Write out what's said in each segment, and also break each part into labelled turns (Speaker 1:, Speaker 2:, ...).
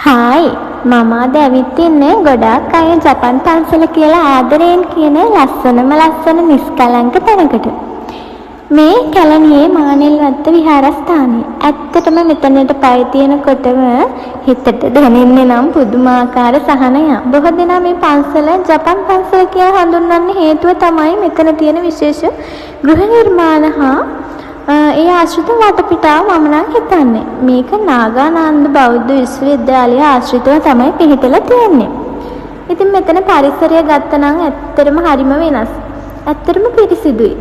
Speaker 1: Hi මම අද ඇවිත් ඉන්නේ ගොඩාක් අය ජපන් පන්සල කියලා ආදරයෙන් කියන ලස්සන නිස්කලංක තැනකට. මේ කැලණියේ මානෙල්වත්ත විහාරස්ථානය. ඇත්තටම මෙතනට පය තියනකොටම හිතට දැනෙන්නේ නම් පුදුමාකාර සහනයක්. බොහෝ දෙනා මේ පන්සල ජපන් පන්සල කියලා හඳුන්වන්න හේතුව තමයි මෙතන තියෙන විශේෂ ගෘහ නිර්මාණ හා ඒ ආශ්‍රිත වටපිටාව මම නම් හිතන්නේ. මේක නාගානන්ද බෞද්ධ විශ්වවිද්‍යාලය ආශ්‍රිතව තමයි පිහිටලා තියෙන්නේ. ඉතින් මෙතන පරිසරය ගත්තනම් ඇත්තටම හරිම වෙනස්. ඇත්තටම පිරිසිදුයි.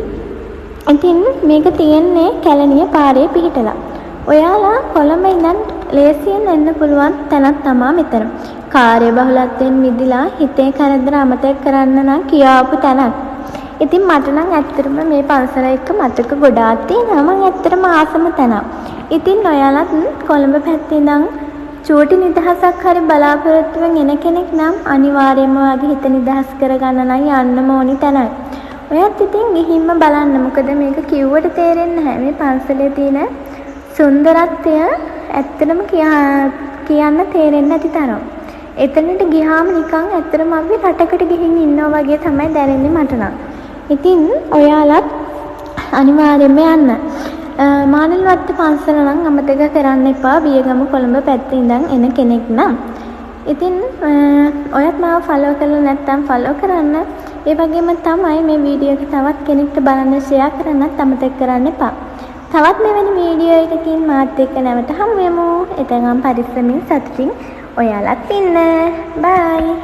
Speaker 1: ඉතින් මේක තියෙන්නේ කැලණිය පාරේ පිහිටලා. ඔයාලා කොළඹ ඉඳන් ලේසියෙන් එන්න පුළුවන් තැනක් තමයි මෙතන. කාර්යබහුලත්වයෙන් මිදිලා හිතේ කරදර අමතක කරන්න නම් කියාපු තැනක්. ඉතින් මට නම් ඇත්තටම මේ පන්සල එක්ක මතක ගොඩාක් තියෙනවා. මම ඇත්තටම ආසම තැනක්. ඉතින් ඔයාලත් කොළඹ පැත්තේ ඉඳන් චූටි නිදහසක් හරි බලාපොරොත්තුවෙන් එන කෙනෙක් නම් අනිවාර්යයෙන්ම වගේ හිත නිදහස් කරගන්න නම් යන්නම ඕනි තැනයි. ඔයත් ඉතින් ගිහින්ම බලන්න. මොකද මේක කිව්වට තේරෙන්නේ නැහැ. මේ පන්සලේ තියෙන සුන්දරත්වය ඇත්තටම කියන්න තේරෙන්නේ නැති තරම්. එතනට ගියාම නිකන් ඇත්තටම අපි රටකට ගිහින් ඉන්නවා වගේ තමයි දැනෙන්නේ මට නම්. ඉතින් ඔයාලත් අනිවාර්යයෙන්ම යන්න. මානෙල්වත්ත පන්සල නම් අමතක කරන්න එපා. බියගම කොළඹ පැත්තේ ඉඳන් එන කෙනෙක් නම්. ඉතින් ඔයත් මාව ෆලෝ කරලා නැත්නම් ෆලෝ කරන්න. ඒ වගේම තමයි මේ වීඩියෝ එක තවත් කෙනෙක්ට බලන්න ෂෙයා කරන්නත් අමතක කරන්න එපා. තවත් මෙවැනි වීඩියෝ එකකින් මාත් එක්ක නැවත හමු වෙමු. එතනම් පරිස්සමින් සතුටින් ඔයාලත් ඉන්න. බයි.